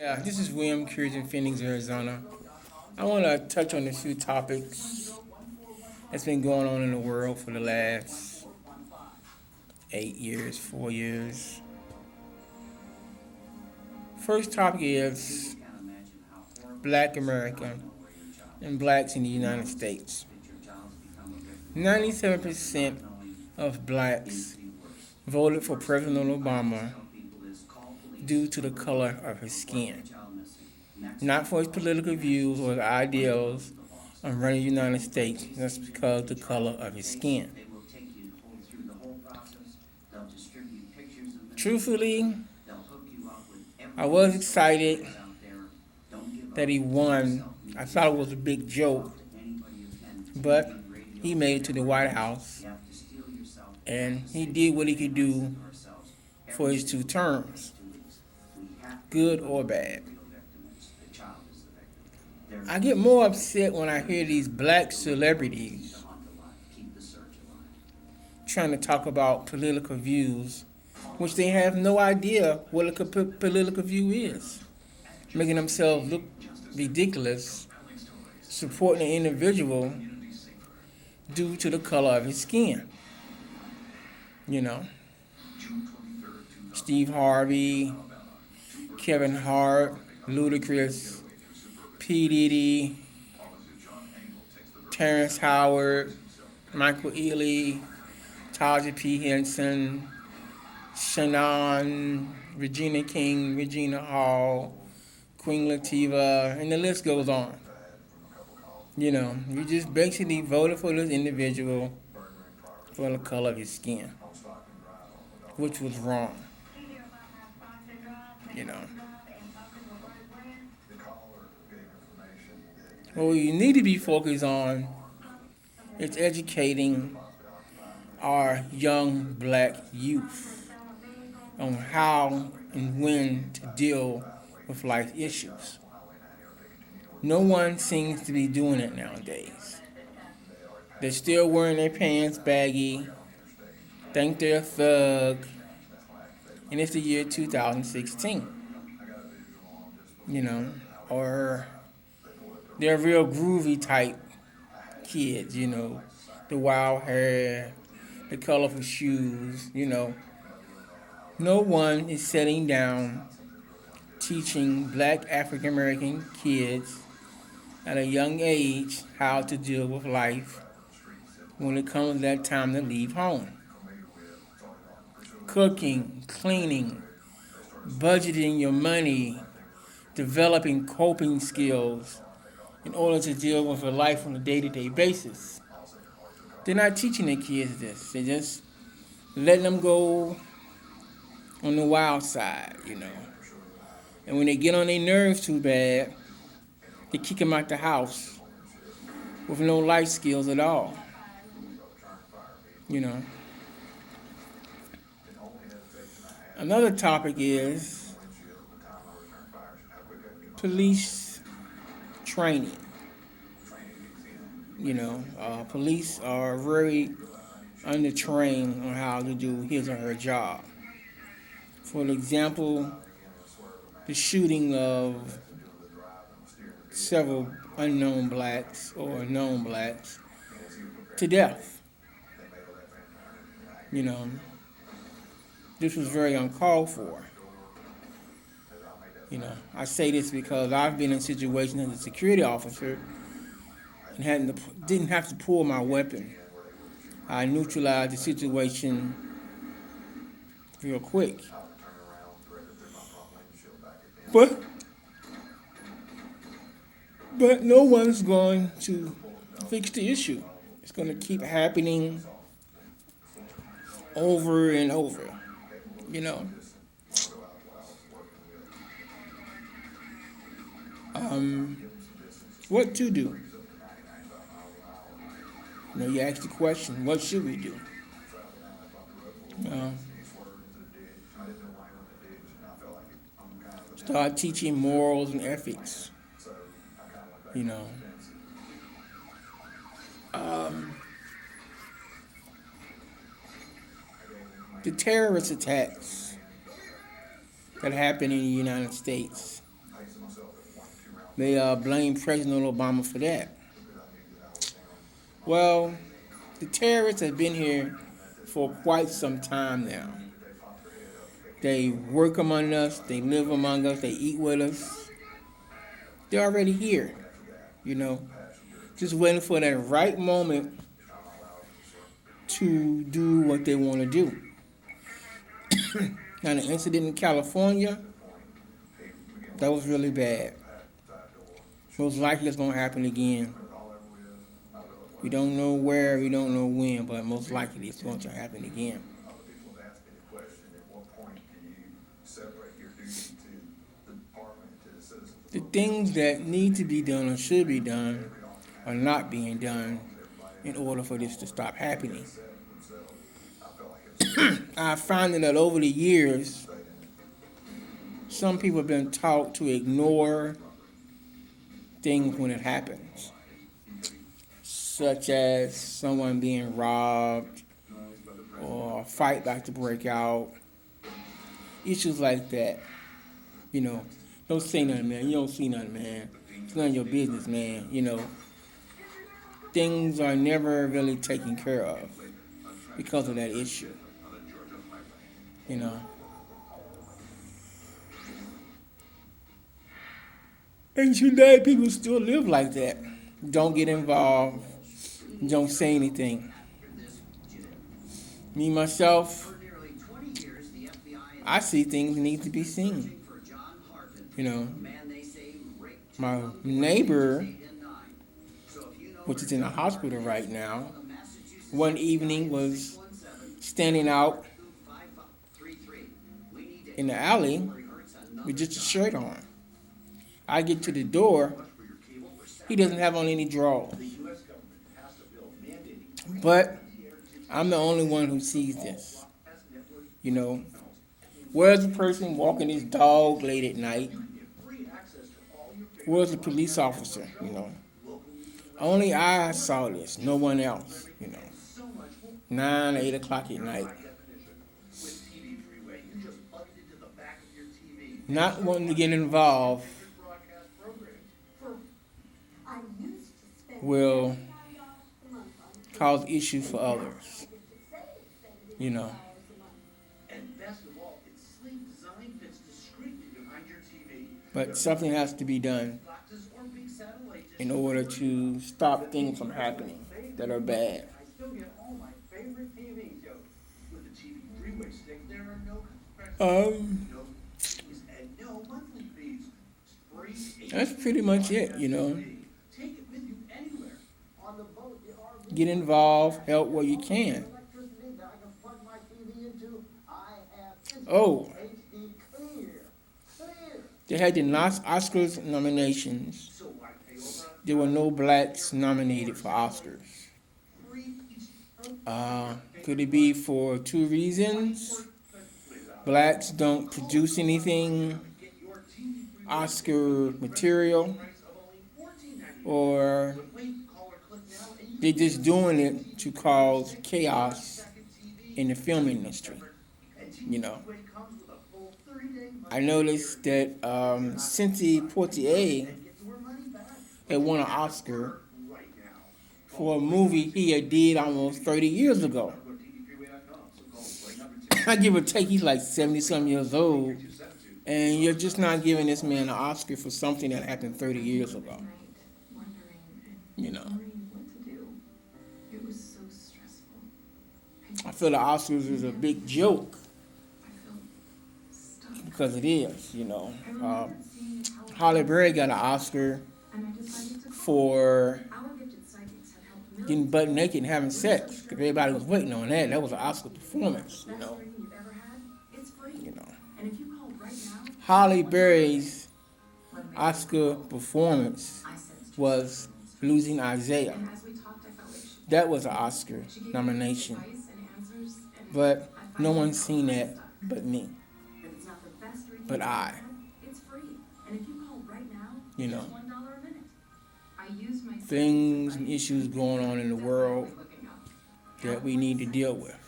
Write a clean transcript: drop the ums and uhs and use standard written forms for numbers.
This is William Curious in Phoenix, Arizona. I want to touch on a few topics that's been going on in the world for the last 8 years, 4 years. First topic is Black America and blacks in the United States. 97% of blacks voted for President Obama due to the color of his skin, not for his political views or ideals on running the United States. That's because of the color of his skin. Truthfully, I was excited that he won. I thought it was a big joke, but he made it to the White House and he did what he could do for his 2 terms, good or bad. I get more upset when I hear these black celebrities trying to talk about political views, which they have no idea what a political view is, making themselves look ridiculous, supporting an individual due to the color of his skin. You know, Steve Harvey, Kevin Hart, Ludacris, P. Diddy, Terrence Howard, Michael Ealy, Taja P. Henson, Shannon, Regina King, Regina Hall, Queen Latifah, and the list goes on. You just basically voted for this individual for the color of his skin, which was wrong. You know, what we need to be focused on is educating our young black youth on how and when to deal with life issues. No one seems to be doing it nowadays. They're still wearing their pants baggy, think they're a thug, and it's the year 2016. You know, or they're real groovy type kids, the wild hair, the colorful shoes. No one is sitting down teaching black African American kids at a young age how to deal with life when it comes to that time to leave home. Cooking, cleaning, budgeting your money, developing coping skills in order to deal with a life on a day-to-day basis. They're not teaching their kids this. They're just letting them go on the wild side. And when they get on their nerves too bad, they kick them out the house with no life skills at all. You know. Another topic is police training. Police are very undertrained on how to do his or her job. For example, the shooting of several unknown blacks or known blacks to death. You know, this was very uncalled for. I say this because I've been in situations as a security officer and didn't have to pull my weapon. I neutralized the situation real quick. But no one's going to fix the issue. It's going to keep happening over and over. You know. What to do? You ask the question, what should we do? Start teaching morals and ethics. You know. The terrorist attacks that happened in the United States They blame President Obama for that. Well, the terrorists have been here for quite some time now. They work among us, they live among us, they eat with us. They're already here, you know, just waiting for that right moment to do what they want to do. Now, the incident in California, that was really bad. Most likely it's going to happen again. We don't know where, we don't know when, but most likely it's going to happen again. The things that need to be done or should be done are not being done in order for this to stop happening. I find that over the years, some people have been taught to ignore things when it happens, such as someone being robbed or a fight about to break out, issues like that. You know, don't say nothing, man. You don't see nothing, man. It's none of your business, man. You know, things are never really taken care of because of that issue. You know. And today people still live like that. Don't get involved. Don't say anything. Me, myself, I see things need to be seen. You know, my neighbor, which is in the hospital right now, one evening was standing out in the alley with just a shirt on. I get to the door, he doesn't have on any drawers. But I'm the only one who sees this. You know, where's the person walking his dog late at night? Where's the police officer? You know, only I saw this, no one else. You know, 9, 8 o'clock at night. Not wanting to get involved will cause issues for others. You know. But something has to be done in order to stop things from happening that are bad. That's pretty much it, you know. Get involved, help where you can. Oh, they had the Oscars nominations. There were no blacks nominated for Oscars. Could it be for two reasons? Blacks don't produce anything Oscar material, or they're just doing it to cause chaos in the film industry. You know, I noticed that Cynthia Poitier had won an Oscar for a movie he had did almost 30 years ago. I give or take, he's like 70-some years old, and you're just not giving this man an Oscar for something that happened 30 years ago. You know. I feel the Oscars is a big joke, because it is, you know. Halle Berry got an Oscar for getting butt naked and having sex, because everybody was waiting on that. That was an Oscar performance, you know. Halle Berry's Oscar performance was Losing Isaiah. That was an Oscar nomination. But no one's seen that but me. But I. You know. Things and issues going on in the world that we need to deal with.